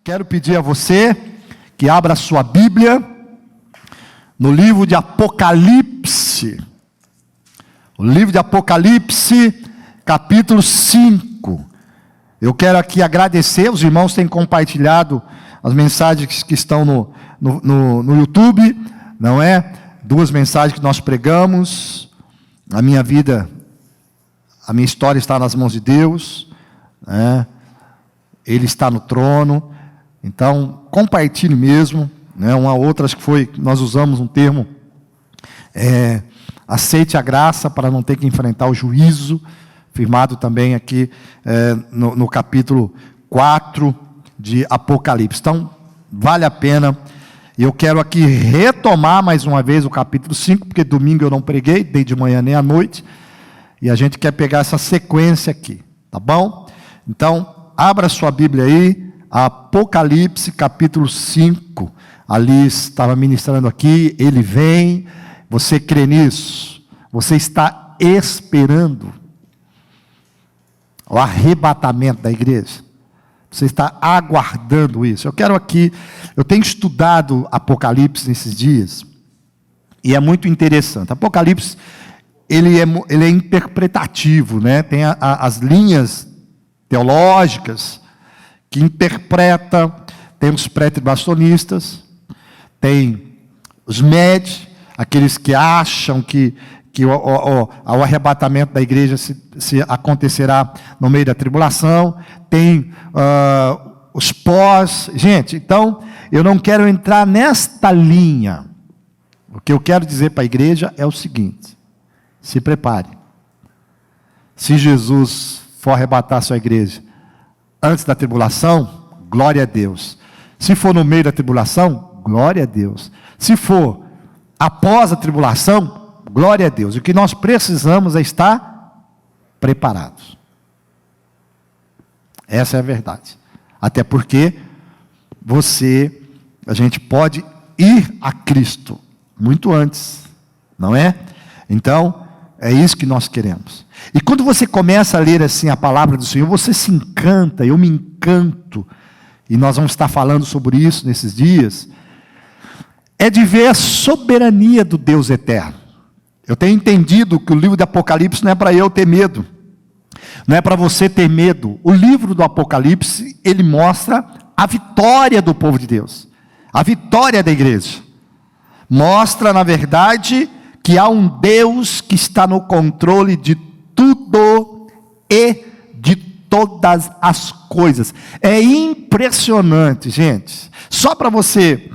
Quero pedir a você que abra a sua Bíblia no livro de Apocalipse. O livro de Apocalipse, capítulo 5. Eu quero aqui agradecer, os irmãos têm compartilhado as mensagens que estão no YouTube, não é? 2 mensagens que nós pregamos. A minha vida, a minha história está nas mãos de Deus, né? Ele está no trono. Então, compartilhe mesmo, né? Uma outra, acho que foi, nós usamos um termo, aceite a graça para não ter que enfrentar o juízo, firmado também aqui no capítulo 4 de Apocalipse. Então, vale a pena. Eu quero aqui retomar mais uma vez o capítulo 5, porque domingo eu não preguei, nem de manhã nem à noite, e a gente quer pegar essa sequência aqui, tá bom? Então, abra sua Bíblia aí, Apocalipse capítulo 5, ali estava ministrando aqui, ele vem, você crê nisso? Você está esperando o arrebatamento da igreja? Você está aguardando isso? Eu tenho estudado Apocalipse nesses dias, e é muito interessante. Apocalipse, ele é interpretativo, né? Tem as linhas teológicas, que interpreta, tem os pré-tribulacionistas, tem os médios, aqueles que acham que o arrebatamento da igreja se acontecerá no meio da tribulação, tem os pós. Gente, então, eu não quero entrar nesta linha. O que eu quero dizer para a igreja é o seguinte: se prepare. Se Jesus for arrebatar a sua igreja antes da tribulação, glória a Deus. Se for no meio da tribulação, glória a Deus. Se for após a tribulação, glória a Deus. O que nós precisamos é estar preparados. Essa é a verdade. Até porque a gente pode ir a Cristo muito antes, não é? Então, é isso que nós queremos. E quando você começa a ler assim a palavra do Senhor, você se encanta, eu me encanto, e nós vamos estar falando sobre isso nesses dias, é de ver a soberania do Deus eterno. Eu tenho entendido que o livro de Apocalipse não é para eu ter medo, não é para você ter medo. O livro do Apocalipse, ele mostra a vitória do povo de Deus, a vitória da igreja. Mostra, na verdade, que há um Deus que está no controle de tudo e de todas as coisas. É impressionante, gente. Só para você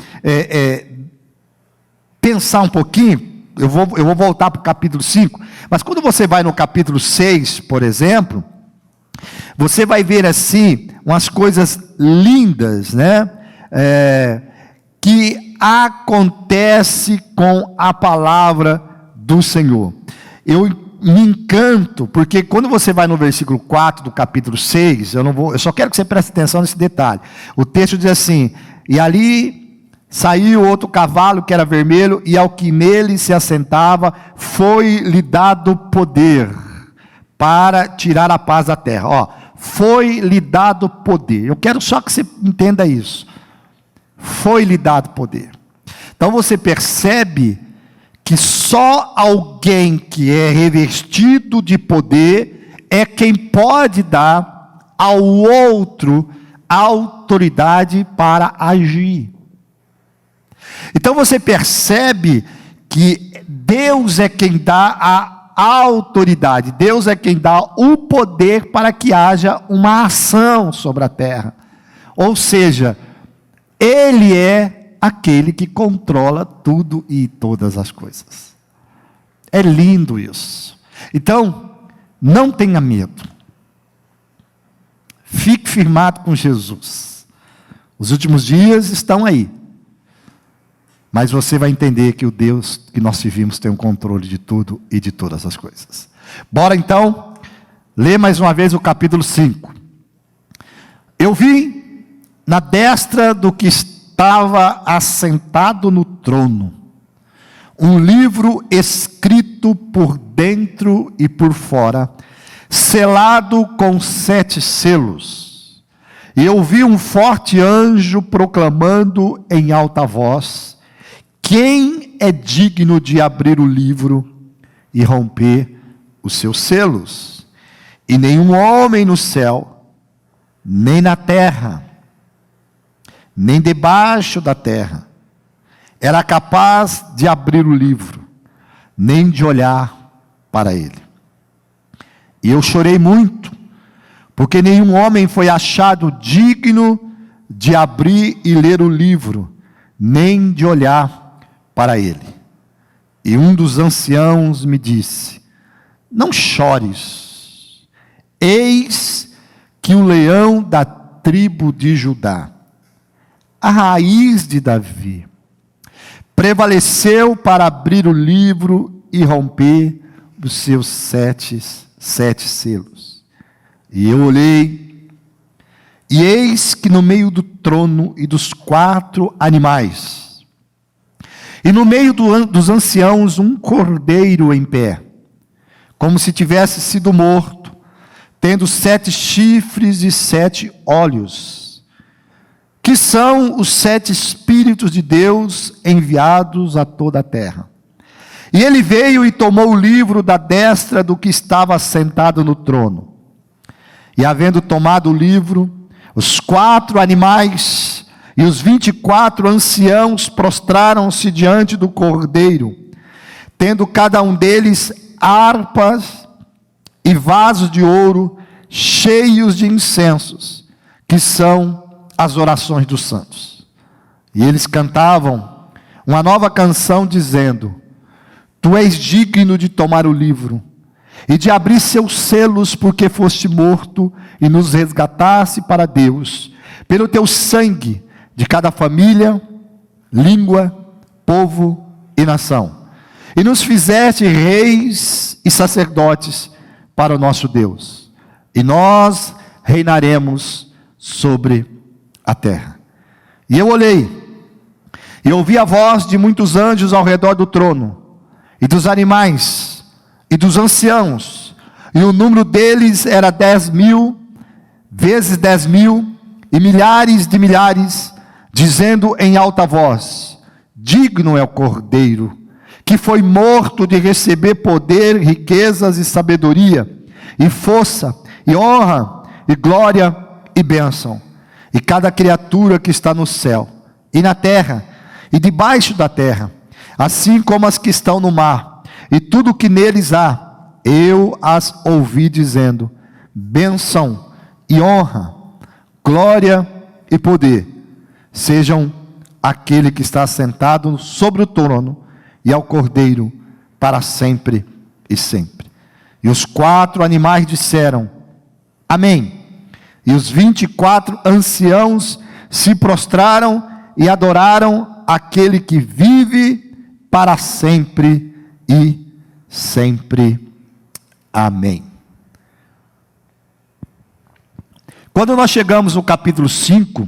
pensar um pouquinho, eu vou voltar para o capítulo 5, mas quando você vai no capítulo 6, por exemplo, você vai ver assim, umas coisas lindas, né? Que acontece com a palavra do Senhor. Eu me encanto, porque quando você vai no versículo 4 do capítulo 6, eu só quero que você preste atenção nesse detalhe. O texto diz assim: e ali saiu outro cavalo que era vermelho, e ao que nele se assentava, foi-lhe dado poder para tirar a paz da terra. Foi-lhe dado poder. Eu quero só que você entenda isso. Foi-lhe dado poder. Então você percebe que só alguém que é revestido de poder é quem pode dar ao outro autoridade para agir. Então você percebe que Deus é quem dá a autoridade, Deus é quem dá o poder para que haja uma ação sobre a terra. Ou seja, Ele é aquele que controla tudo e todas as coisas. É lindo isso. Então, não tenha medo. Fique firmado com Jesus. Os últimos dias estão aí. Mas você vai entender que o Deus que nós servimos tem o controle de tudo e de todas as coisas. Bora então, ler mais uma vez o capítulo 5. Eu vi na destra do que estava assentado no trono um livro escrito por dentro e por fora, selado com 7 selos. E eu vi um forte anjo proclamando em alta voz: quem é digno de abrir o livro e romper os seus selos? E nenhum homem no céu, nem na terra, nem debaixo da terra, era capaz de abrir o livro, nem de olhar para ele. E eu chorei muito, porque nenhum homem foi achado digno de abrir e ler o livro, nem de olhar para ele. E um dos anciãos me disse: não chores, eis que o leão da tribo de Judá, a raiz de Davi, prevaleceu para abrir o livro e romper os seus sete selos. E eu olhei, e eis que no meio do trono e dos 4 animais, e no meio dos anciãos, um cordeiro em pé, como se tivesse sido morto, tendo 7 chifres e 7 olhos, que são os 7 Espíritos de Deus enviados a toda a terra. E ele veio e tomou o livro da destra do que estava sentado no trono. E havendo tomado o livro, os 4 animais e os 24 anciãos prostraram-se diante do cordeiro, tendo cada um deles harpas e vasos de ouro cheios de incensos, que são as orações dos santos. E eles cantavam uma nova canção dizendo: tu és digno de tomar o livro e de abrir seus selos, porque foste morto e nos resgataste para Deus, pelo teu sangue, de cada família, língua, povo e nação. E nos fizeste reis e sacerdotes para o nosso Deus, e nós reinaremos sobre a terra. E eu olhei, e ouvi a voz de muitos anjos ao redor do trono, e dos animais, e dos anciãos, e o número deles era 10.000, vezes 10.000, e milhares de milhares, dizendo em alta voz: digno é o Cordeiro, que foi morto, de receber poder, riquezas e sabedoria, e força, e honra, e glória, e bênção. E cada criatura que está no céu, e na terra, e debaixo da terra, assim como as que estão no mar, e tudo que neles há, eu as ouvi dizendo: bênção e honra, glória e poder, sejam aquele que está sentado sobre o trono, e ao Cordeiro, para sempre e sempre. E os 4 animais disseram: amém. E os 24 anciãos se prostraram e adoraram aquele que vive para sempre e sempre. Amém. Quando nós chegamos no capítulo 5,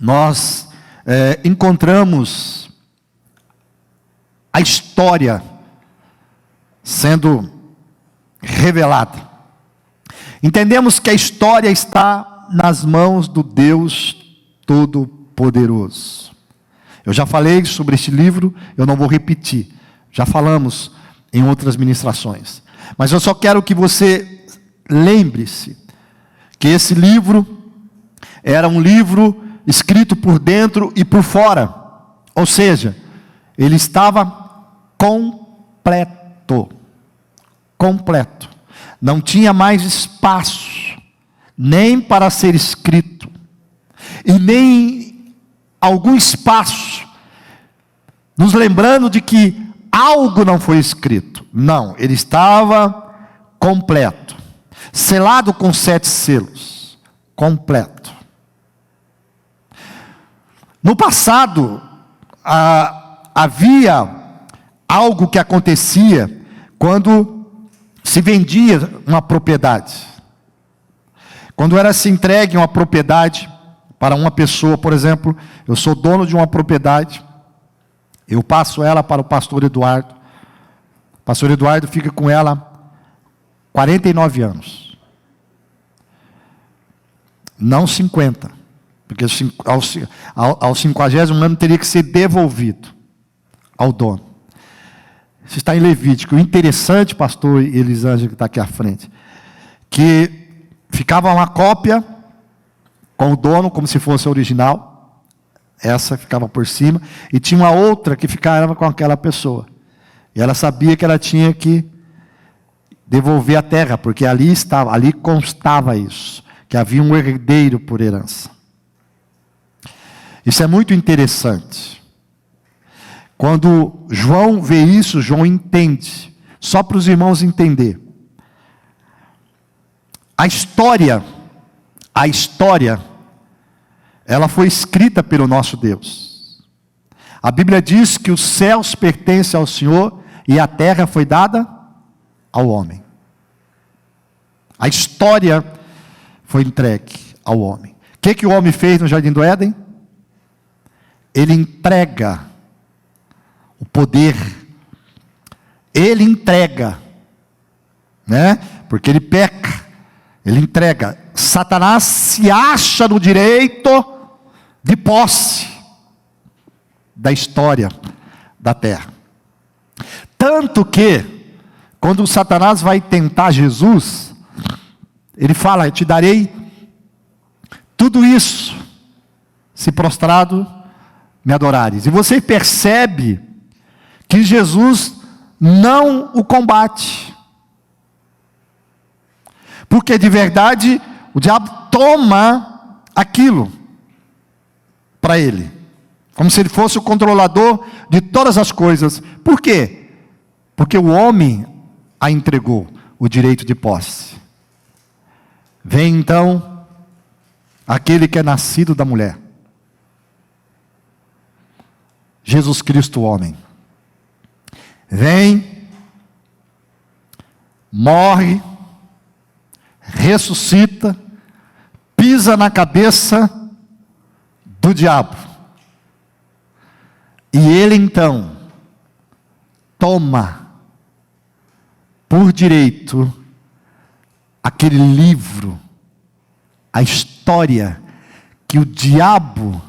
nós encontramos a história sendo revelada. Entendemos que a história está nas mãos do Deus Todo-Poderoso. Eu já falei sobre este livro, eu não vou repetir. Já falamos em outras ministrações. Mas eu só quero que você lembre-se que esse livro era um livro escrito por dentro e por fora. Ou seja, ele estava completo. Completo. Não tinha mais espaço, nem para ser escrito, e nem algum espaço, nos lembrando de que algo não foi escrito. Não, ele estava completo, selado com 7 selos, completo. No passado, havia algo que acontecia quando se vendia uma propriedade. Quando era se entregue uma propriedade para uma pessoa, por exemplo, eu sou dono de uma propriedade, eu passo ela para o pastor Eduardo. O pastor Eduardo fica com ela 49 anos. não 50, porque ao 50º ano teria que ser devolvido ao dono. Isso está em Levítico. O interessante, pastor Elisângela, que está aqui à frente, que ficava uma cópia com o dono, como se fosse a original, essa ficava por cima, e tinha uma outra que ficava com aquela pessoa, e ela sabia que ela tinha que devolver a terra, porque ali constava isso, que havia um herdeiro por herança. Isso é muito interessante. Quando João vê isso, João entende, só para os irmãos entender. A história, ela foi escrita pelo nosso Deus. A Bíblia diz que os céus pertencem ao Senhor e a terra foi dada ao homem. A história foi entregue ao homem. O que o homem fez no Jardim do Éden? Ele entrega o poder. Ele entrega, né? Porque ele peca. Ele entrega. Satanás se acha no direito de posse da história da terra. Tanto que, quando Satanás vai tentar Jesus, ele fala: eu te darei tudo isso, se prostrado me adorares. E você percebe que Jesus não o combate, porque de verdade o diabo toma aquilo para ele, como se ele fosse o controlador de todas as coisas. Por quê? Porque o homem a entregou o direito de posse. Vem então aquele que é nascido da mulher, Jesus Cristo, homem. Vem, morre, ressuscita, pisa na cabeça do diabo. E ele então toma por direito aquele livro, a história que o diabo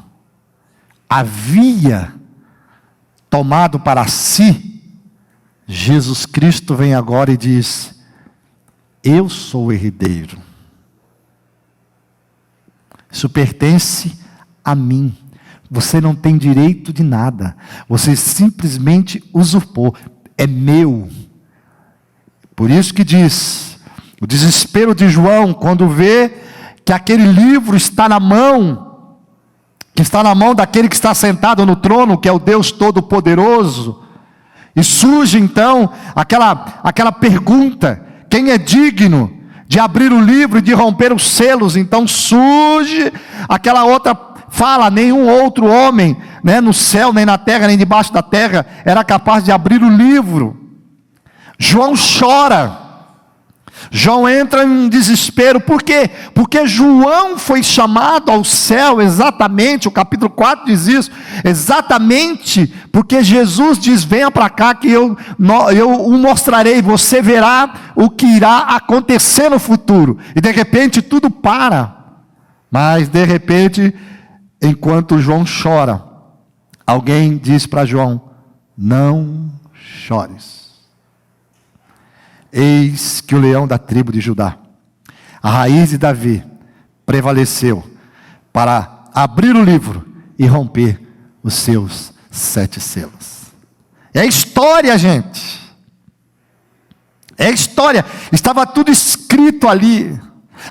havia tomado para si. Jesus Cristo vem agora e diz: eu sou o herdeiro. Isso pertence a mim. Você não tem direito de nada. Você simplesmente usurpou. É meu. Por isso que diz, o desespero de João, quando vê que aquele livro está na mão, que está na mão daquele que está sentado no trono, que é o Deus Todo-Poderoso. E surge então aquela pergunta: quem é digno de abrir o livro e de romper os selos? Então surge aquela outra fala: nenhum outro homem, né, no céu, nem na terra, nem debaixo da terra, era capaz de abrir o livro. João chora. João entra em desespero. Por quê? Porque João foi chamado ao céu exatamente, o capítulo 4 diz isso, exatamente porque Jesus diz: venha para cá que eu o mostrarei, você verá o que irá acontecer no futuro. E de repente tudo para. Mas de repente, enquanto João chora, alguém diz para João: não chores. Eis que o leão da tribo de Judá, a raiz de Davi, prevaleceu para abrir o livro e romper os seus 7 selos. É história, gente. É história. Estava tudo escrito ali.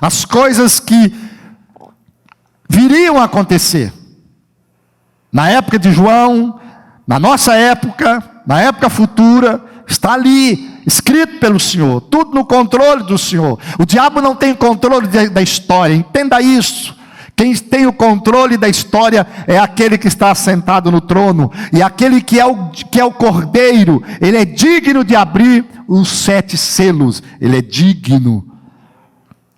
As coisas que viriam a acontecer. Na época de João, na nossa época, na época futura, está ali, escrito pelo Senhor, tudo no controle do Senhor. O diabo não tem controle da história, entenda isso. Quem tem o controle da história é aquele que está sentado no trono, e aquele que é o Cordeiro. Ele é digno de abrir os 7 selos, ele é digno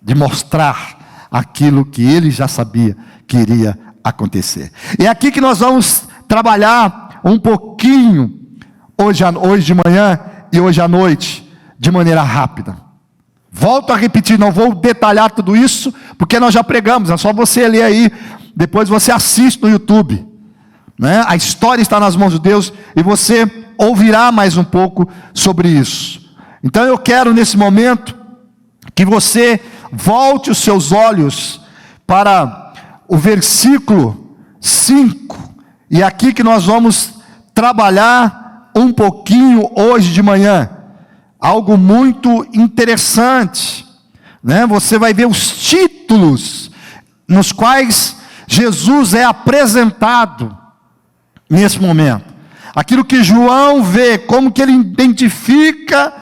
de mostrar aquilo que ele já sabia que iria acontecer. E é aqui que nós vamos trabalhar um pouquinho, hoje de manhã e hoje à noite, de maneira rápida. Volto a repetir, não vou detalhar tudo isso, porque nós já pregamos, é só você ler aí, depois você assiste no YouTube, né? A história está nas mãos de Deus, e você ouvirá mais um pouco sobre isso. Então eu quero nesse momento, que você volte os seus olhos para o versículo 5, e aqui que nós vamos trabalhar um pouquinho hoje de manhã, algo muito interessante, né? Você vai ver os títulos nos quais Jesus é apresentado nesse momento, aquilo que João vê, como que ele identifica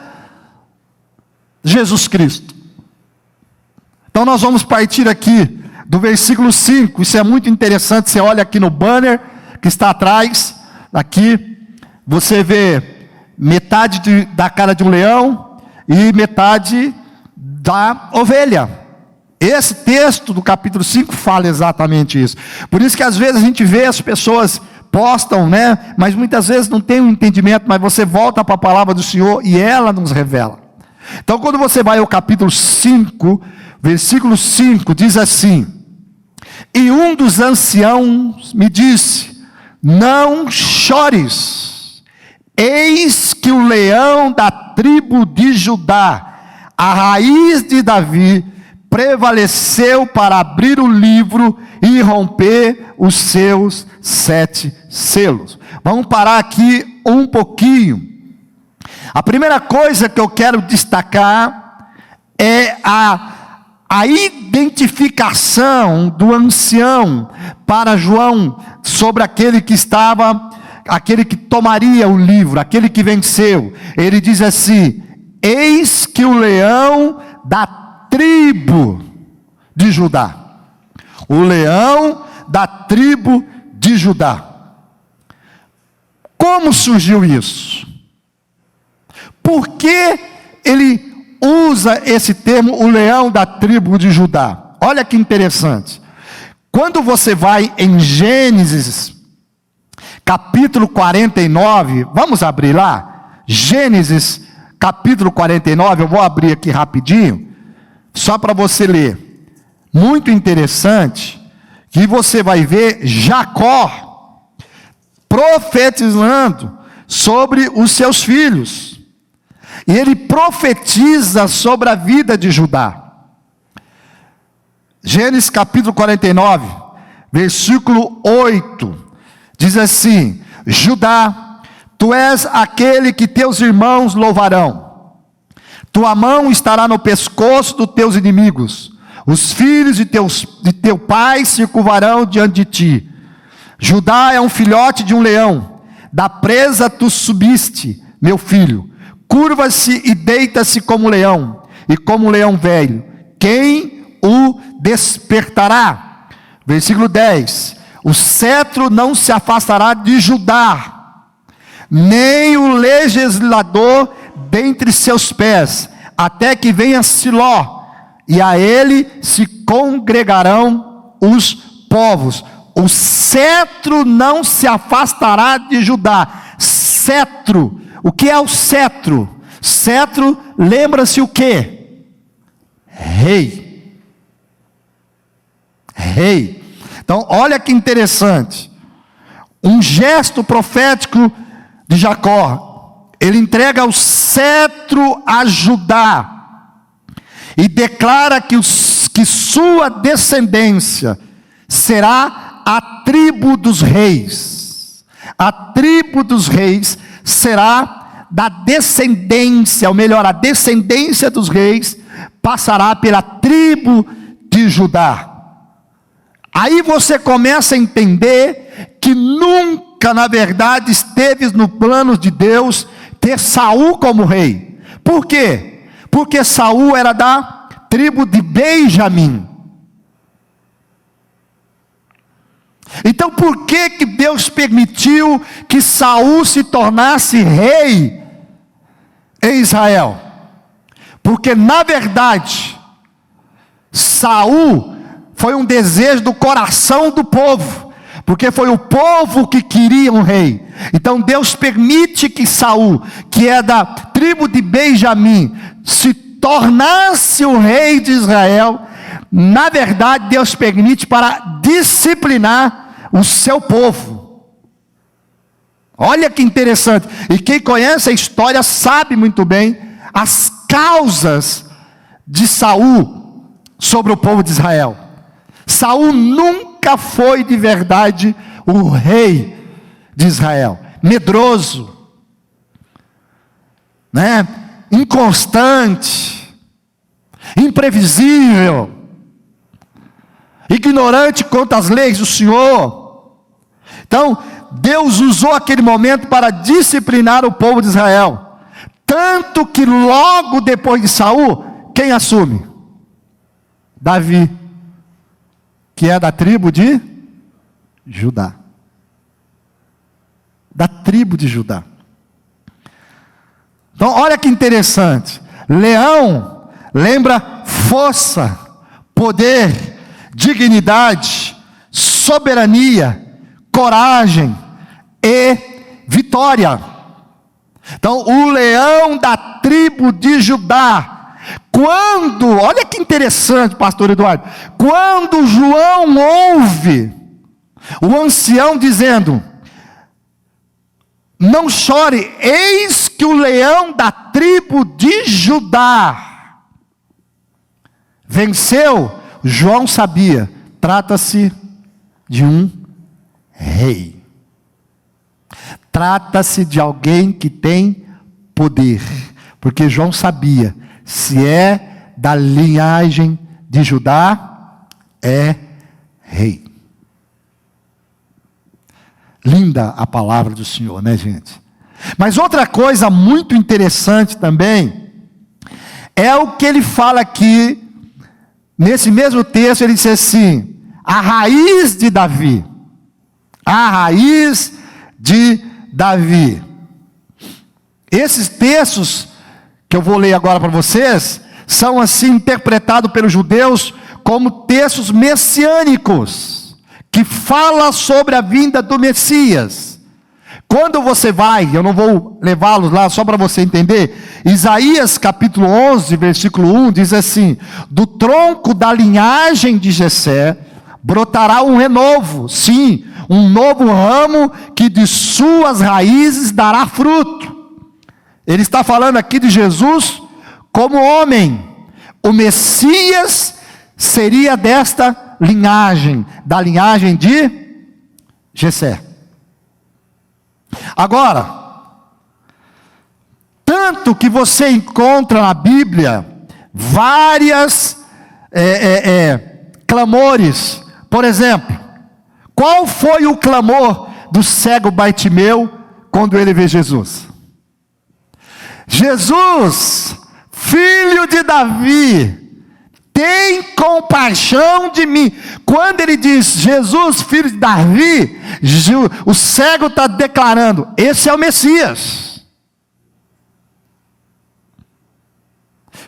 Jesus Cristo. Então nós vamos partir aqui do versículo 5, isso é muito interessante, você olha aqui no banner que está atrás, aqui, você vê metade da cara de um leão e metade da ovelha. Esse texto do capítulo 5 fala exatamente isso. Por isso que às vezes a gente vê as pessoas postam, né? Mas muitas vezes não tem um entendimento, mas você volta para a palavra do Senhor e ela nos revela. Então quando você vai ao capítulo 5, versículo 5, diz assim: e um dos anciãos me disse, não chores, eis que o leão da tribo de Judá, a raiz de Davi, prevaleceu para abrir o livro e romper os seus 7 selos. Vamos parar aqui um pouquinho. A primeira coisa que eu quero destacar é a identificação do ancião para João sobre aquele que tomaria o livro, aquele que venceu. Ele diz assim: eis que o leão da tribo de Judá. O leão da tribo de Judá. Como surgiu isso? Por que ele usa esse termo, o leão da tribo de Judá? Olha que interessante. Quando você vai em Gênesis, capítulo 49, vamos abrir lá? Gênesis, capítulo 49, eu vou abrir aqui rapidinho, só para você ler. Muito interessante, que você vai ver Jacó profetizando sobre os seus filhos. E ele profetiza sobre a vida de Judá. Gênesis capítulo 49, versículo 8, diz assim: Judá, tu és aquele que teus irmãos louvarão. Tua mão estará no pescoço dos teus inimigos. Os filhos de teu pai se curvarão diante de ti. Judá é um filhote de um leão. Da presa tu subiste, meu filho. Curva-se e deita-se como leão, e como leão velho. Quem o despertará? Versículo 10. O cetro não se afastará de Judá, nem o legislador dentre seus pés, até que venha Siló, e a ele se congregarão os povos. O cetro não se afastará de Judá. Cetro. O que é o cetro? Cetro, lembra-se o quê? Rei. Rei. Então, olha que interessante. Um gesto profético de Jacó. Ele entrega o cetro a Judá. E declara que sua descendência será a tribo dos reis. A tribo dos reis será da descendência, ou melhor, a descendência dos reis passará pela tribo de Judá. Aí você começa a entender que nunca, na verdade, esteve no plano de Deus ter Saul como rei. Por quê? Porque Saul era da tribo de Benjamim. Então por que Deus permitiu que Saul se tornasse rei em Israel? Porque na verdade Saul foi um desejo do coração do povo, porque foi o povo que queria um rei. Então Deus permite que Saul, que é da tribo de Benjamim, se tornar-se o rei de Israel, na verdade Deus permite para disciplinar o seu povo. Olha que interessante. E quem conhece a história sabe muito bem as causas de Saul sobre o povo de Israel. Saul nunca foi de verdade o rei de Israel. Medroso, né? Inconstante, imprevisível, ignorante quanto às leis do Senhor. Então, Deus usou aquele momento para disciplinar o povo de Israel. Tanto que logo depois de Saul, quem assume? Davi, que é da tribo de Judá. Da tribo de Judá. Então, olha que interessante. Leão lembra força, poder, dignidade, soberania, coragem e vitória. Então, o leão da tribo de Judá, olha que interessante, pastor Eduardo, quando João ouve o ancião dizendo: não chore, eis que o leão da tribo de Judá venceu, João sabia, trata-se de um rei. Trata-se de alguém que tem poder, porque João sabia, se é da linhagem de Judá, é rei. Linda a palavra do Senhor, né, gente? Mas outra coisa muito interessante também, é o que ele fala aqui, nesse mesmo texto, ele diz assim: a raiz de Davi. A raiz de Davi. Esses textos, que eu vou ler agora para vocês, são assim interpretados pelos judeus como textos messiânicos, que fala sobre a vinda do Messias. Quando você vai, eu não vou levá-los lá só para você entender, Isaías capítulo 11, versículo 1, diz assim: do tronco da linhagem de Jessé brotará um renovo, sim, um novo ramo que de suas raízes dará fruto. Ele está falando aqui de Jesus como homem. O Messias seria desta linhagem, da linhagem de Jessé. Agora, tanto que você encontra na Bíblia várias clamores. Por exemplo, qual foi o clamor do cego Bartimeu quando ele vê Jesus? Jesus, filho de Davi, tem compaixão de mim. Quando ele diz Jesus, filho de Davi, o cego está declarando: esse é o Messias,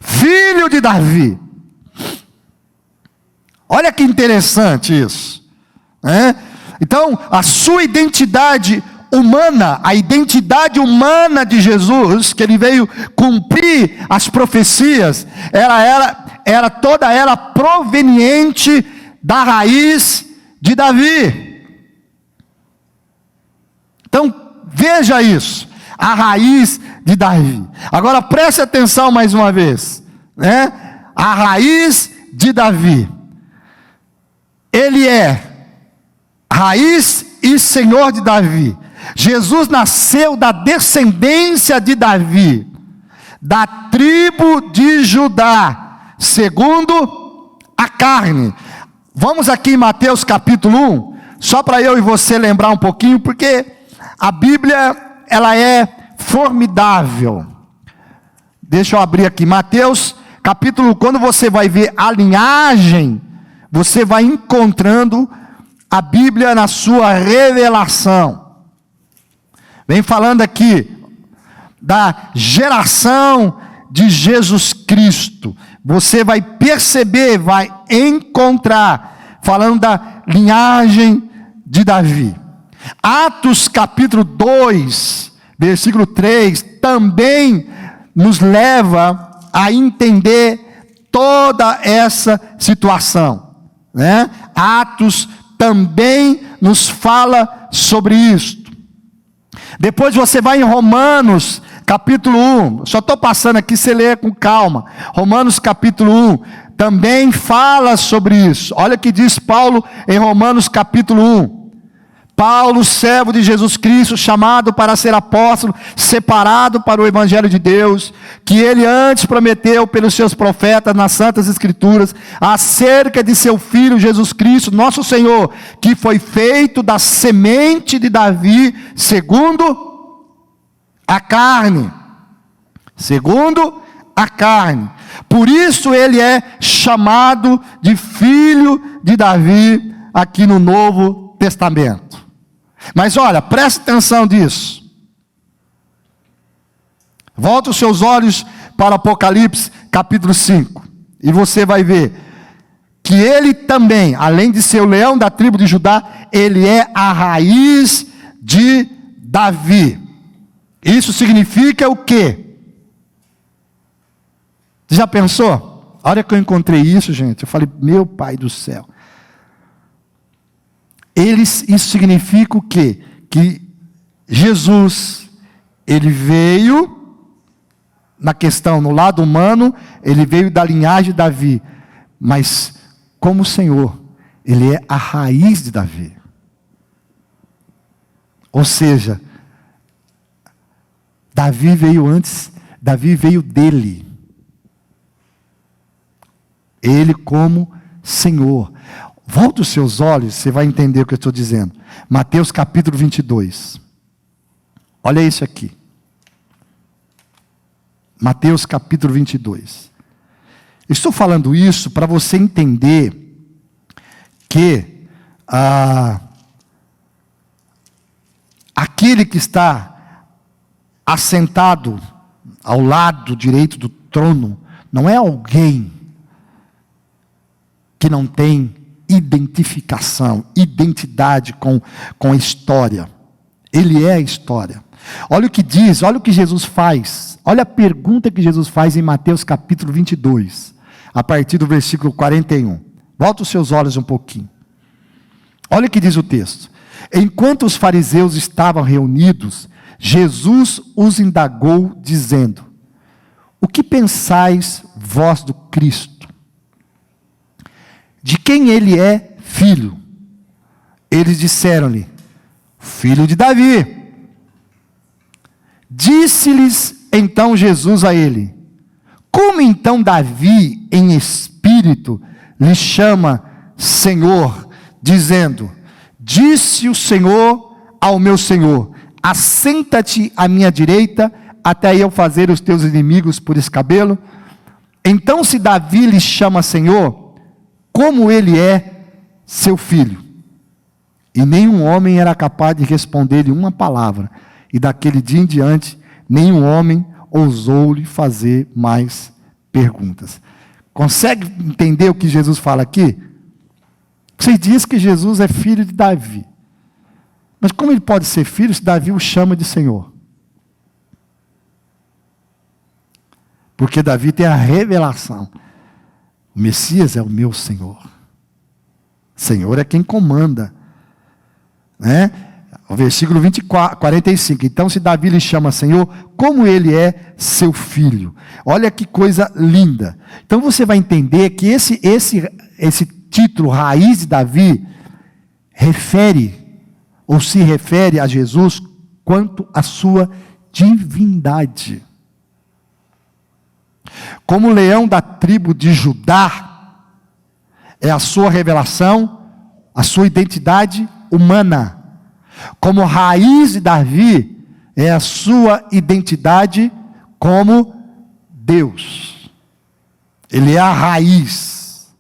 filho de Davi. Olha que interessante isso, né? Então, a sua identidade humana, a identidade humana de Jesus, que ele veio cumprir as profecias, era toda ela proveniente da raiz de Davi. Então, veja isso, a raiz de Davi. Agora preste atenção mais uma vez, né? A raiz de Davi. Ele é raiz e senhor de Davi. Jesus nasceu da descendência de Davi, da tribo de Judá, segundo a carne. Vamos aqui em Mateus capítulo 1, só para eu e você lembrar um pouquinho, porque a Bíblia, ela é formidável. Deixa eu abrir aqui, Mateus capítulo 1, quando você vai ver a linhagem, você vai encontrando a Bíblia na sua revelação. Vem falando aqui da geração de Jesus Cristo. Você vai perceber, vai encontrar, falando da linhagem de Davi. Atos capítulo 2, versículo 3, também nos leva a entender toda essa situação, né? Atos também nos fala sobre isso. Depois você vai em Romanos capítulo 1, só estou passando aqui, você lê com calma. Romanos capítulo 1 também fala sobre isso. Olha o que diz Paulo em Romanos capítulo 1. Paulo, servo de Jesus Cristo, chamado para ser apóstolo, separado para o evangelho de Deus, que ele antes prometeu pelos seus profetas nas santas escrituras, acerca de seu filho Jesus Cristo, nosso Senhor, que foi feito da semente de Davi, segundo a carne. Segundo a carne. Por isso ele é chamado de filho de Davi aqui no Novo Testamento. Mas olha, preste atenção nisso. Volta os seus olhos para Apocalipse capítulo 5. E você vai ver que ele também, além de ser o leão da tribo de Judá, ele é a raiz de Davi. Isso significa o quê? Você já pensou? A hora que eu encontrei isso, gente, eu falei, meu pai do céu. Isso significa o quê? Que Jesus, ele veio, na questão, no lado humano, ele veio da linhagem de Davi, mas como o Senhor, ele é a raiz de Davi. Ou seja, Davi veio antes, Davi veio dele. Ele como Senhor. Volta os seus olhos, você vai entender o que eu estou dizendo. Mateus capítulo 22. Olha isso aqui. Mateus capítulo 22. Estou falando isso para você entender que aquele que está assentado ao lado direito do trono não é alguém que não tem identificação, identidade com a história. Ele é a história. Olha o que diz, olha o que Jesus faz. Olha a pergunta que Jesus faz em Mateus capítulo 22, a partir do versículo 41. Volta os seus olhos um pouquinho. Olha o que diz o texto. Enquanto os fariseus estavam reunidos, Jesus os indagou, dizendo: o que pensais vós do Cristo? De quem ele é filho? Eles disseram-lhe: filho de Davi. Disse-lhes então Jesus a ele: como então Davi em espírito lhe chama Senhor, dizendo: disse o Senhor ao meu Senhor: assenta-te à minha direita, até eu fazer os teus inimigos por escabelo? Então, se Davi lhe chama Senhor, como ele é seu filho? E nenhum homem era capaz de responder-lhe uma palavra. E daquele dia em diante, nenhum homem ousou lhe fazer mais perguntas. Consegue entender o que Jesus fala aqui? Você diz que Jesus é filho de Davi. Mas como ele pode ser filho se Davi o chama de Senhor? Porque Davi tem a revelação. O Messias é o meu Senhor. Senhor é quem comanda. Né? O versículo 45. Então, se Davi lhe chama Senhor, como ele é seu filho? Olha que coisa linda. Então, você vai entender que esse título, raiz de Davi, se refere a Jesus quanto à sua divindade. Como leão da tribo de Judá, é a sua revelação, a sua identidade humana. Como raiz de Davi, é a sua identidade como Deus. Ele é a raiz.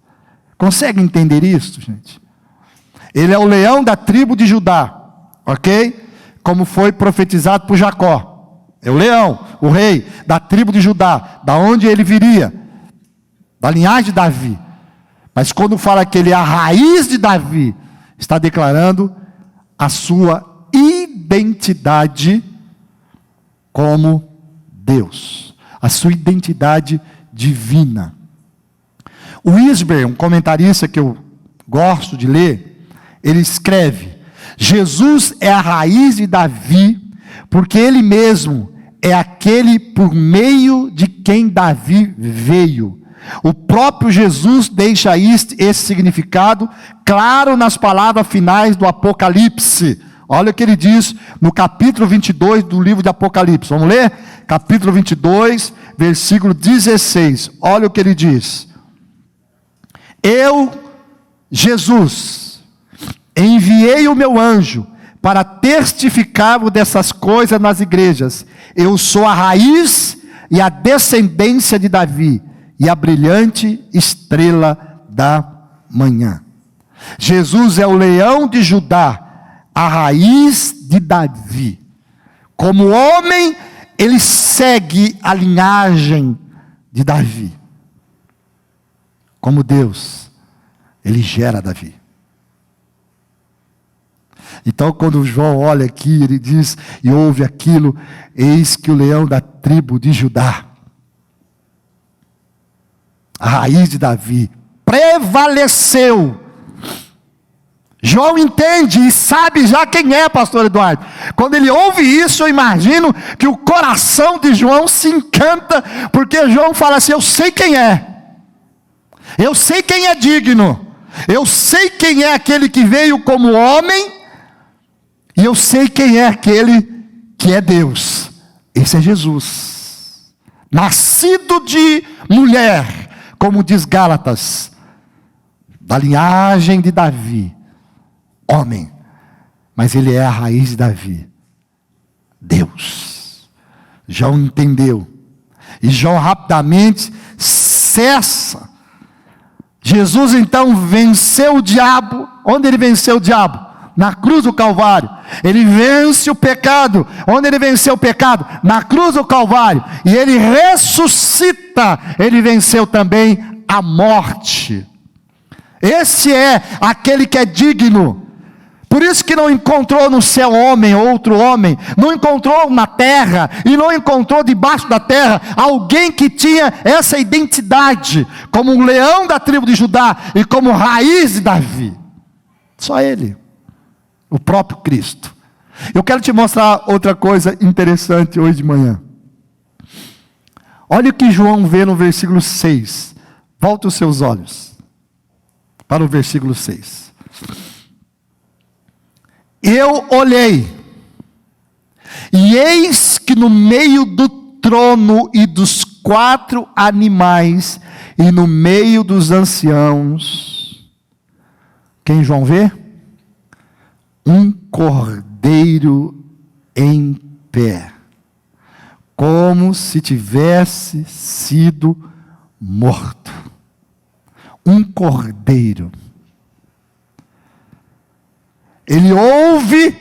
Consegue entender isso, gente? Ele é o leão da tribo de Judá, ok? Como foi profetizado por Jacó. É o leão, o rei da tribo de Judá, da onde ele viria, da linhagem de Davi. Mas quando fala que ele é a raiz de Davi, está declarando a sua identidade como Deus, a sua identidade divina. O Wisber, um comentarista que eu gosto de ler, ele escreve: Jesus é a raiz de Davi, porque ele mesmo é aquele por meio de quem Davi veio. O próprio Jesus deixa esse significado claro nas palavras finais do Apocalipse. Olha o que ele diz no capítulo 22 do livro de Apocalipse. Vamos ler? Capítulo 22, versículo 16. Olha o que ele diz: Eu, Jesus, enviei o meu anjo para testificar-vos dessas coisas nas igrejas. Eu sou a raiz e a descendência de Davi, e a brilhante estrela da manhã. Jesus é o leão de Judá, a raiz de Davi. Como homem, ele segue a linhagem de Davi. Como Deus, ele gera Davi. Então, quando João olha aqui, ele diz e ouve aquilo: eis que o leão da tribo de Judá, a raiz de Davi, prevaleceu. João entende e sabe já quem é, pastor Eduardo. Quando ele ouve isso, eu imagino que o coração de João se encanta, porque João fala assim: eu sei quem é, eu sei quem é digno, eu sei quem é aquele que veio como homem, e eu sei quem é aquele que é Deus. Esse é Jesus, nascido de mulher, como diz Gálatas, da linhagem de Davi, homem, mas ele é a raiz de Davi, Deus. João entendeu, e João rapidamente cessa. Jesus então venceu o diabo. Onde ele venceu o diabo? Na cruz do Calvário. Ele vence o pecado. Onde ele venceu o pecado? Na cruz do Calvário. E ele ressuscita. Ele venceu também a morte. Esse é aquele que é digno. Por isso que não encontrou no céu homem, outro homem, não encontrou na terra, e não encontrou debaixo da terra, alguém que tinha essa identidade, como um leão da tribo de Judá, e como raiz de Davi. Só ele, o próprio Cristo. Eu quero te mostrar outra coisa interessante hoje de manhã. Olha o que João vê no versículo 6, volta os seus olhos, para o versículo 6. Eu olhei, e eis que no meio do trono e dos 4 animais, e no meio dos anciãos, quem João vê? Um cordeiro em pé, como se tivesse sido morto. Um cordeiro. Ele ouve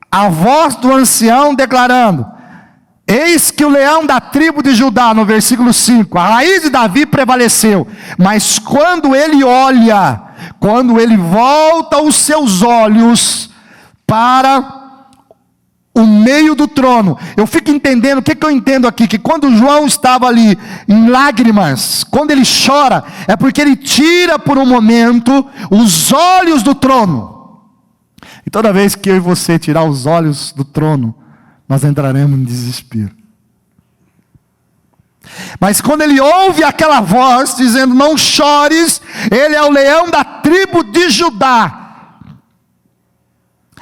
a voz do ancião declarando: eis que o leão da tribo de Judá, no versículo 5, a raiz de Davi prevaleceu. Mas quando ele olha, quando ele volta os seus olhos para o meio do trono, eu fico entendendo, o que eu entendo aqui? Que quando João estava ali em lágrimas, quando ele chora, é porque ele tira por um momento os olhos do trono. E toda vez que eu e você tirar os olhos do trono, nós entraremos em desespero. Mas quando ele ouve aquela voz dizendo: não chores, ele é o leão da tribo de Judá,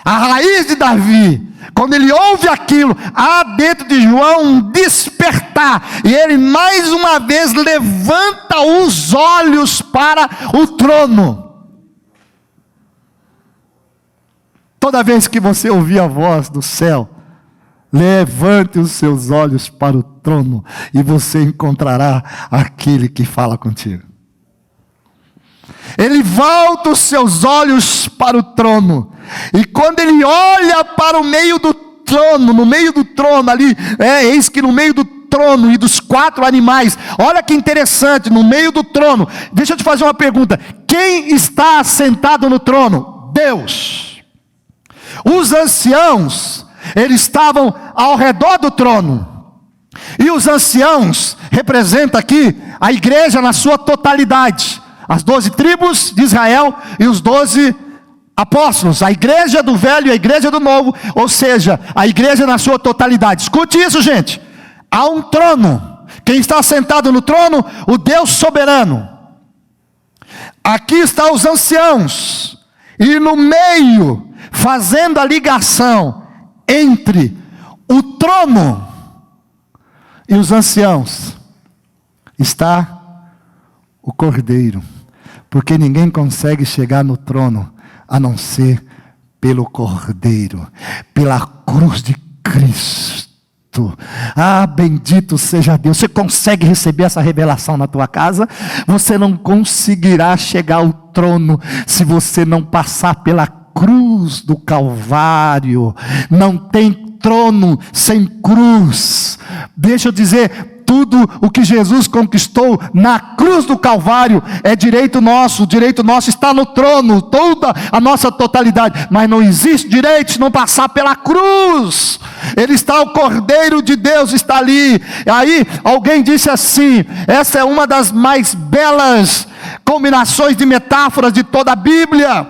a raiz de Davi. Quando ele ouve aquilo, há dentro de João um despertar, e ele mais uma vez levanta os olhos para o trono. Toda vez que você ouvir a voz do céu, levante os seus olhos para o trono, e você encontrará aquele que fala contigo. Ele volta os seus olhos para o trono, e quando ele olha para o meio do trono, no meio do trono ali, eis que no meio do trono e dos 4 animais, olha que interessante, no meio do trono, deixa eu te fazer uma pergunta: quem está sentado no trono? Deus. Os anciãos, eles estavam ao redor do trono. E os anciãos representam aqui a igreja na sua totalidade. As 12 tribos de Israel e os 12 apóstolos. A igreja do velho e a igreja do novo. Ou seja, a igreja na sua totalidade. Escute isso, gente. Há um trono. Quem está sentado no trono? O Deus soberano. Aqui estão os anciãos. E no meio, fazendo a ligação entre o trono e os anciãos, está o Cordeiro. Porque ninguém consegue chegar no trono a não ser pelo Cordeiro, pela cruz de Cristo. Ah, bendito seja Deus. Você consegue receber essa revelação na tua casa? Você não conseguirá chegar ao trono se você não passar pela cruz do Calvário. Não tem trono sem cruz. Deixa eu dizer, tudo o que Jesus conquistou na cruz do Calvário é direito nosso. O direito nosso está no trono, toda a nossa totalidade. Mas não existe direito se não passar pela cruz. Ele está, o Cordeiro de Deus está ali. Aí alguém disse assim: essa é uma das mais belas combinações de metáforas de toda a Bíblia.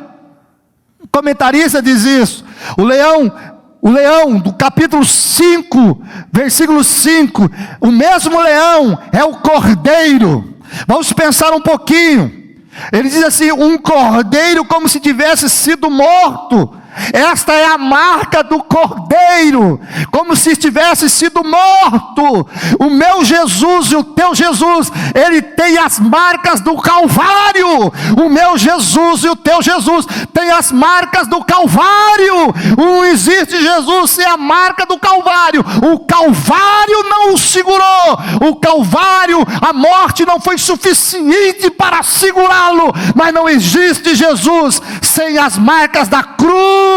O comentarista diz isso. O leão do capítulo 5, versículo 5, o mesmo leão é o cordeiro. Vamos pensar um pouquinho. Ele diz assim: um cordeiro como se tivesse sido morto. Esta é a marca do Cordeiro, como se tivesse sido morto. O meu Jesus e o teu Jesus, ele tem as marcas do Calvário. O meu Jesus e o teu Jesus tem as marcas do Calvário. Não existe Jesus sem a marca do Calvário. O Calvário não o segurou. O Calvário, a morte não foi suficiente para segurá-lo. Mas não existe Jesus sem as marcas da cruz.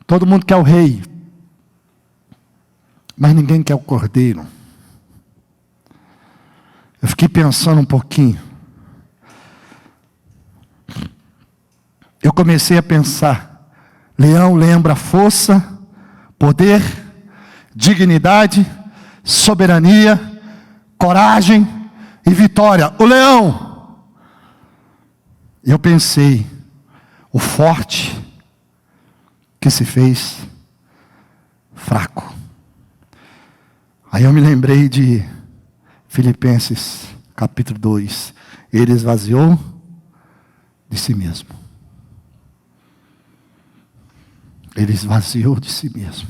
Todo mundo quer o rei, mas ninguém quer o cordeiro. Eu fiquei pensando um pouquinho. Eu comecei a pensar: leão lembra força, poder, dignidade, soberania, coragem e vitória. O leão. Eu pensei, o forte que se fez fraco. Aí eu me lembrei de Filipenses capítulo 2. Ele esvaziou de si mesmo. Ele esvaziou de si mesmo.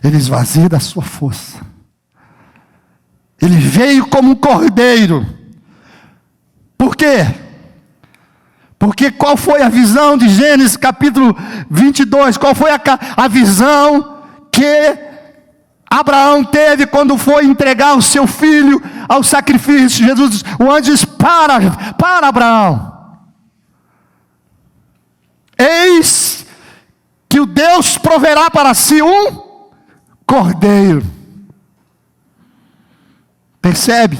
Ele esvazia da sua força. Ele veio como um cordeiro. Por quê? Porque qual foi a visão de Gênesis capítulo 22? Qual foi a visão que Abraão teve quando foi entregar o seu filho ao sacrifício? Jesus diz, o anjo diz: para Abraão. Eis que o Deus proverá para si um cordeiro. Percebe?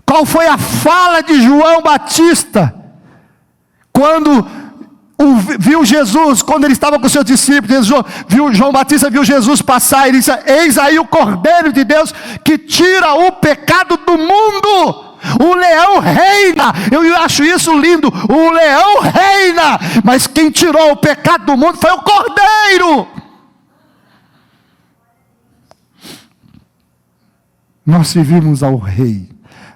Qual foi a fala de João Batista quando viu Jesus, quando ele estava com seus discípulos? João Batista viu Jesus passar e disse: eis aí o Cordeiro de Deus que tira o pecado do mundo. O leão reina. Eu acho isso lindo. O leão reina, mas quem tirou o pecado do mundo foi o Cordeiro. Nós servimos ao Rei,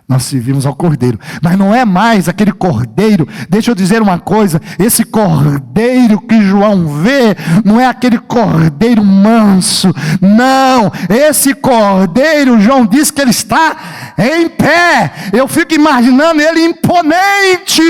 nós servimos ao Cordeiro, mas não é mais aquele Cordeiro. Deixa eu dizer uma coisa: esse Cordeiro que João vê, não é aquele Cordeiro manso, não. Esse Cordeiro, João diz que ele está em pé. Eu fico imaginando ele imponente.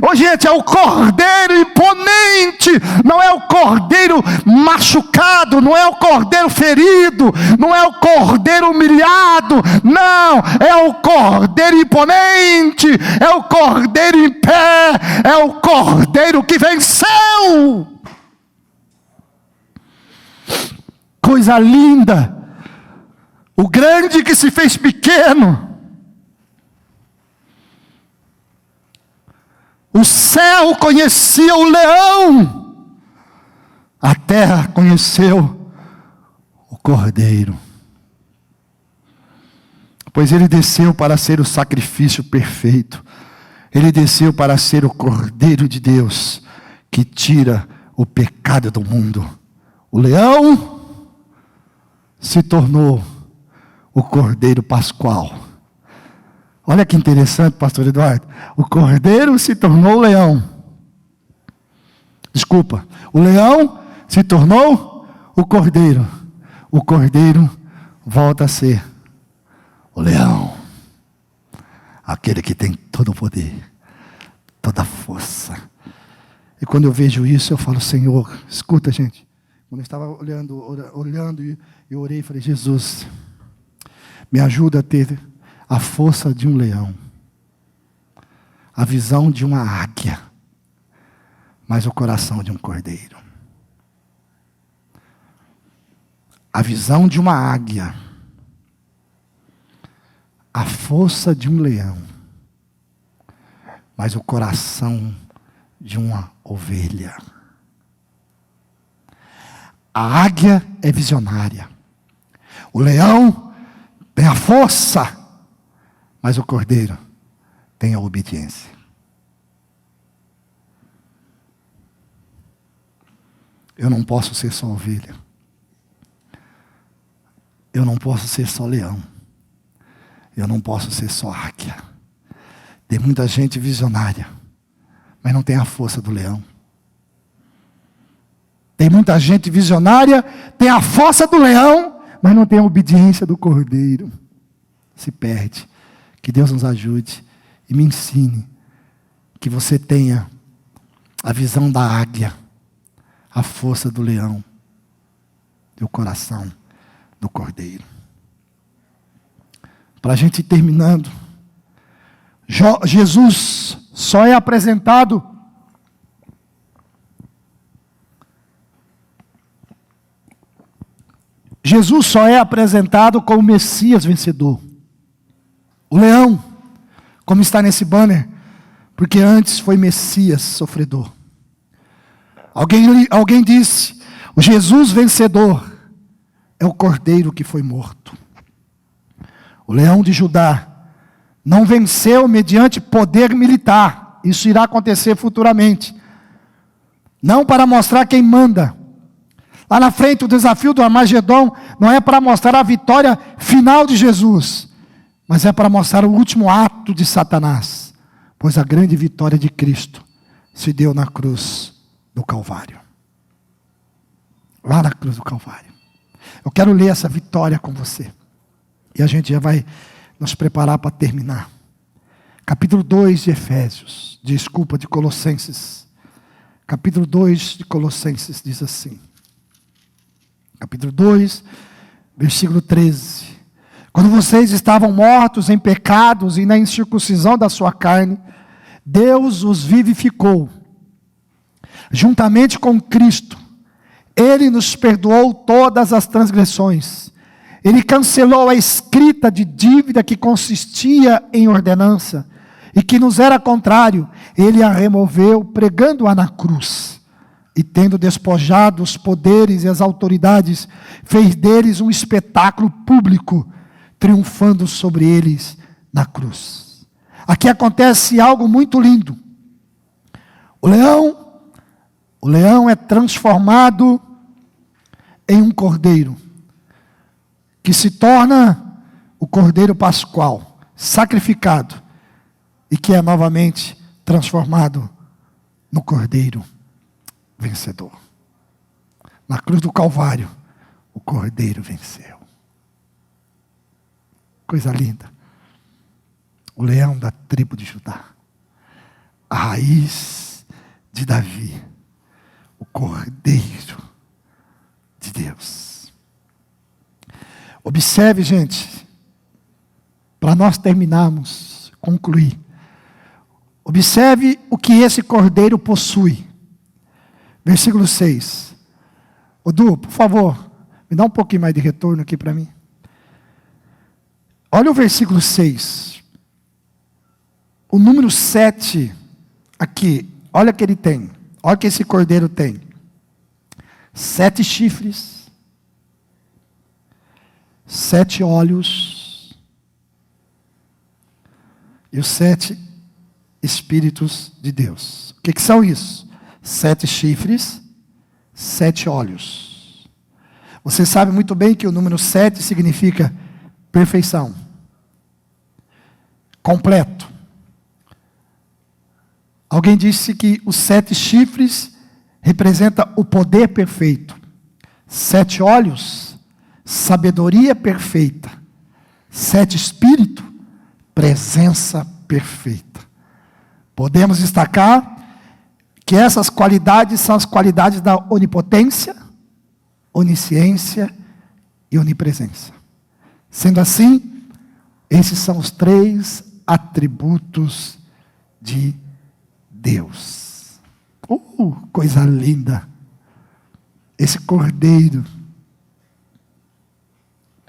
Ô gente, é o Cordeiro imponente, não é o Cordeiro machucado, não é o Cordeiro ferido, não é o Cordeiro humilhado, não, é o Cordeiro imponente, é o Cordeiro em pé, é o Cordeiro que venceu. Coisa linda. O grande que se fez pequeno. O céu conhecia o leão, A terra conheceu o Cordeiro, pois ele desceu para ser o sacrifício perfeito. Ele desceu para ser o Cordeiro de Deus, que tira o pecado do mundo. O leão se tornou o Cordeiro Pascual. Olha que interessante, pastor Eduardo. O Cordeiro se tornou o leão. Desculpa, o leão se tornou o Cordeiro. O Cordeiro volta a ser o leão. Aquele que tem todo o poder, toda a força. E quando eu vejo isso, eu falo, Senhor, escuta, gente. Quando eu estava olhando e eu orei e falei, Jesus, me ajuda a ter a força de um leão, a visão de uma águia, mas o coração de um cordeiro. A visão de uma águia, a força de um leão, mas o coração de uma ovelha. A águia é visionária. O leão tem a força, mas o cordeiro tem a obediência. Eu não posso ser só ovelha. Eu não posso ser só leão. Eu não posso ser só águia. Tem muita gente visionária, mas não tem a força do leão. Tem muita gente visionária, tem a força do leão, mas não tem a obediência do cordeiro. Se perde. Que Deus nos ajude e me ensine que você tenha a visão da águia, a força do leão e o coração do cordeiro. Para a gente ir terminando, Jesus só é apresentado como Messias vencedor. O leão, como está nesse banner, porque antes foi Messias sofredor. Alguém disse, o Jesus vencedor é o cordeiro que foi morto. O leão de Judá não venceu mediante poder militar. Isso irá acontecer futuramente. Não para mostrar quem manda. Lá na frente, o desafio do Armagedon não é para mostrar a vitória final de Jesus, mas é para mostrar o último ato de Satanás. Pois a grande vitória de Cristo se deu na cruz do Calvário. Lá na cruz do Calvário. Eu quero ler essa vitória com você. E a gente já vai nos preparar para terminar. Capítulo 2 de Colossenses. Capítulo 2 de Colossenses diz assim. Capítulo 2, versículo 13. Quando vocês estavam mortos em pecados e na incircuncisão da sua carne, Deus os vivificou. Juntamente com Cristo, Ele nos perdoou todas as transgressões. Ele cancelou a escrita de dívida que consistia em ordenança e que nos era contrário. Ele a removeu, pregando-a na cruz. E tendo despojado os poderes e as autoridades, fez deles um espetáculo público, triunfando sobre eles na cruz. Aqui acontece algo muito lindo. O leão é transformado em um cordeiro, que se torna o cordeiro pascual, sacrificado, e que é novamente transformado no cordeiro vencedor. Na cruz do Calvário, o cordeiro venceu. Coisa linda. O leão da tribo de Judá, a raiz de Davi, o cordeiro de Deus. Observe, gente, para nós terminarmos, concluir. Observe o que esse cordeiro possui. Versículo 6. Odu, por favor, me dá um pouquinho mais de retorno aqui para mim. Olha o versículo 6. O número 7 aqui, olha que ele tem. Olha que esse cordeiro tem. 7 chifres, 7 olhos e os 7 Espíritos de Deus. O que são isso? 7 chifres, 7 olhos. Você sabe muito bem que o número 7 significa perfeição, completo. Alguém disse que os 7 chifres representa o poder perfeito. 7 olhos, sabedoria perfeita. 7 espírito, presença perfeita. Podemos destacar que essas qualidades são as qualidades da onipotência, onisciência e onipresença. Sendo assim, esses são os 3 atributos de Deus. Coisa linda. Esse Cordeiro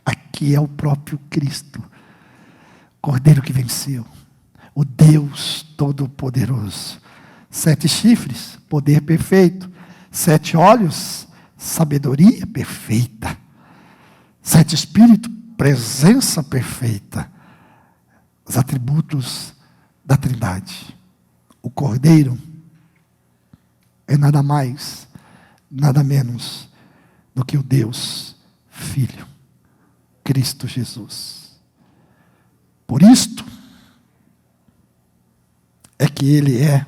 aqui é o próprio Cristo. Cordeiro que venceu. O Deus Todo-Poderoso. 7 chifres, poder perfeito. 7 olhos, sabedoria perfeita. 7 espíritos, presença perfeita. Os atributos da Trindade. O Cordeiro é nada mais, nada menos do que o Deus Filho, Cristo Jesus. Por isto é que Ele é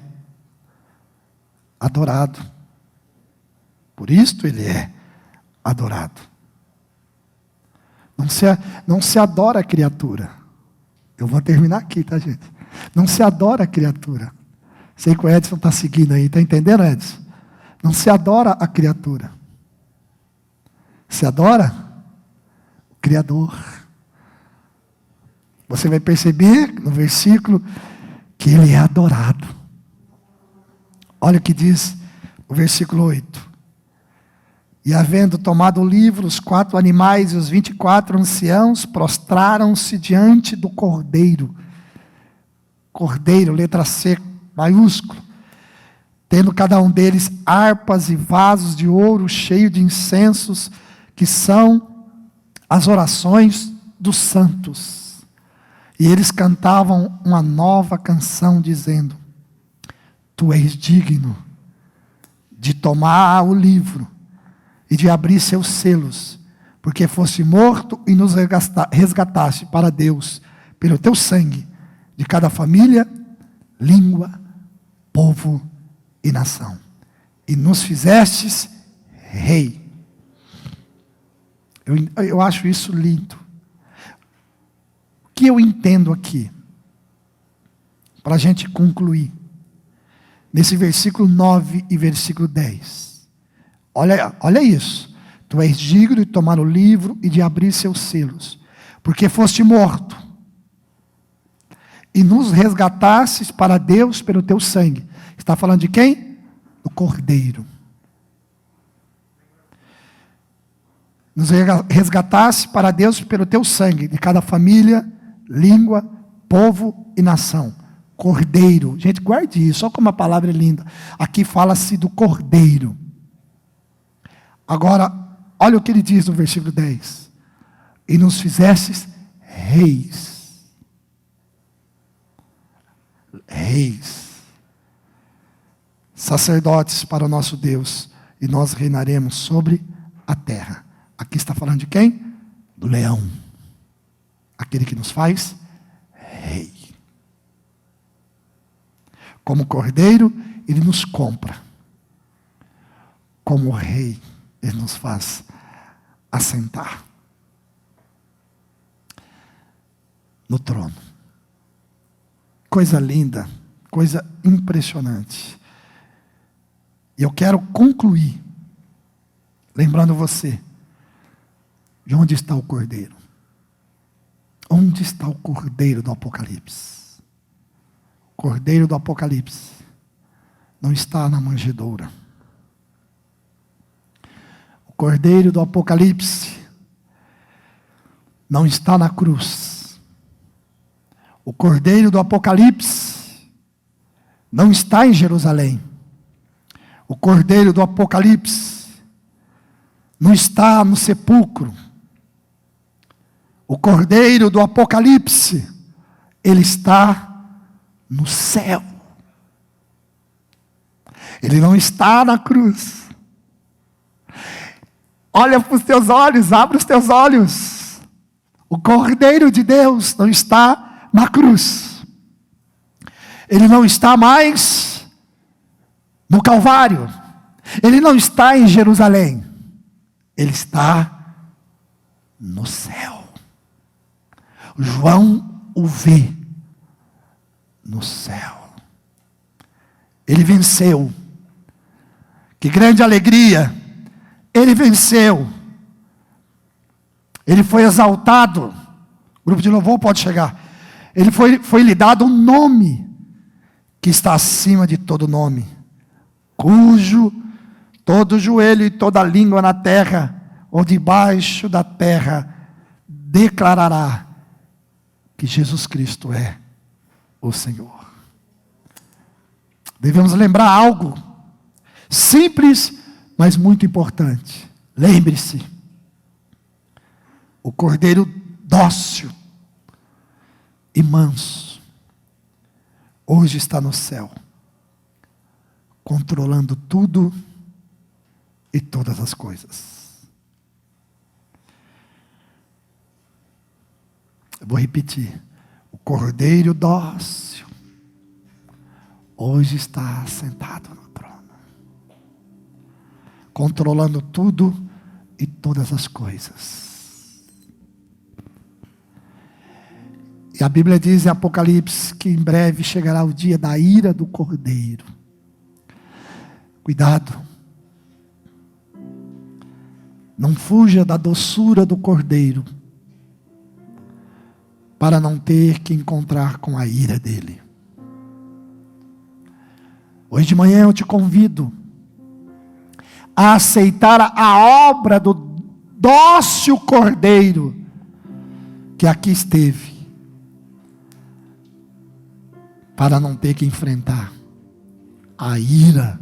adorado. Por isto Ele é adorado. Não se adora a criatura. Eu vou terminar aqui, tá, gente? Não se adora a criatura. Sei que o Edson está seguindo aí, está entendendo, Edson? Não se adora a criatura. Se adora o Criador. Você vai perceber no versículo que Ele é adorado. Olha o que diz o versículo 8. E havendo tomado o livro, os 4 animais e os 24 anciãos prostraram-se diante do Cordeiro. Cordeiro, letra C, maiúsculo. Tendo cada um deles harpas e vasos de ouro cheios de incensos, que são as orações dos santos. E eles cantavam uma nova canção, dizendo: Tu és digno de tomar o livro e de abrir seus selos, porque foste morto e nos resgataste para Deus, pelo teu sangue, de cada família, língua, povo e nação. E nos fizestes rei. Eu acho isso lindo. O que eu entendo aqui? Para a gente concluir. Nesse versículo 9 e versículo 10. Olha isso. Tu és digno de tomar o livro e de abrir seus selos, porque foste morto e nos resgatastes para Deus pelo teu sangue. Está falando de quem? Do Cordeiro. Nos resgataste para Deus pelo teu sangue, de cada família, língua, povo e nação. Cordeiro. Gente, guarde isso. Olha como a palavra é linda. Aqui fala-se do Cordeiro. Agora, olha o que ele diz no versículo 10. E nos fizestes reis. Reis. Sacerdotes para o nosso Deus. E nós reinaremos sobre a terra. Aqui está falando de quem? Do leão. Aquele que nos faz rei. Como cordeiro, ele nos compra. Como rei, ele nos faz assentar no trono. Coisa linda, coisa impressionante. E eu quero concluir, lembrando você, de onde está o Cordeiro. Onde está o Cordeiro do Apocalipse? O Cordeiro do Apocalipse não está na manjedoura. O Cordeiro do Apocalipse não está na cruz. O Cordeiro do Apocalipse não está em Jerusalém. O Cordeiro do Apocalipse não está no sepulcro. O Cordeiro do Apocalipse, ele está no céu. Ele não está na cruz. Olha para os teus olhos, abre os teus olhos. O Cordeiro de Deus não está na cruz. Ele não está mais no Calvário. Ele não está em Jerusalém. Ele está no céu. João o vê no céu. Ele venceu. Que grande alegria. Ele venceu. Ele foi exaltado. O grupo de louvor pode chegar. Ele foi-lhe dado um nome que está acima de todo nome, cujo todo joelho e toda língua na terra ou debaixo da terra declarará que Jesus Cristo é o Senhor. Devemos lembrar algo simples, mas muito importante. Lembre-se, o Cordeiro dócil e manso hoje está no céu, controlando tudo e todas as coisas. Eu vou repetir. O Cordeiro dócil hoje está sentado no trono, controlando tudo e todas as coisas. E a Bíblia diz em Apocalipse que em breve chegará o dia da ira do Cordeiro. Cuidado. Não fuja da doçura do Cordeiro para não ter que encontrar com a ira dele. Hoje de manhã eu te convido a aceitar a obra do dócil Cordeiro que aqui esteve, para não ter que enfrentar a ira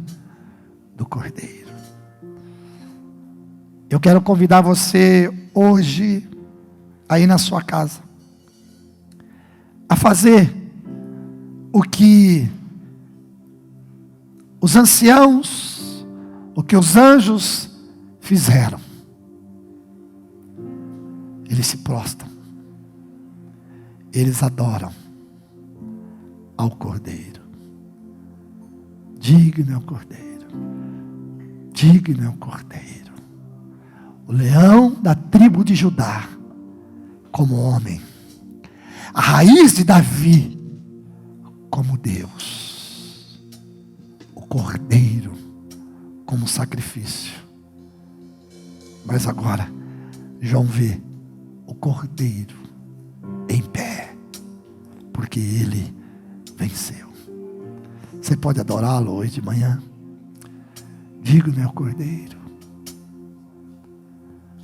do Cordeiro. Eu quero convidar você hoje, aí na sua casa, a fazer o que os anciãos, o que os anjos fizeram. Eles se prostram, eles adoram ao Cordeiro. Digno é o Cordeiro, digno é o Cordeiro, o leão da tribo de Judá, como homem, a raiz de Davi, como Deus, o Cordeiro, como sacrifício. Mas agora, João vê o Cordeiro em pé, porque ele venceu. Você pode adorá-lo hoje de manhã. Digno é o Cordeiro.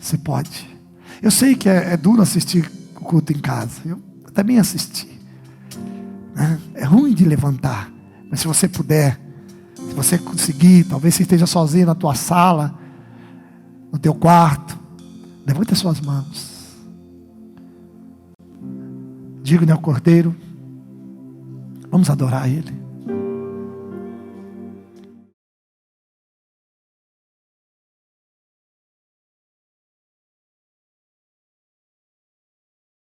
Você pode. Eu sei que é duro assistir o culto em casa. Eu também assisti. É ruim de levantar. Mas se você puder, se você conseguir, talvez você esteja sozinho na tua sala, no teu quarto, levante as suas mãos. Digno é o Cordeiro. Vamos adorar Ele.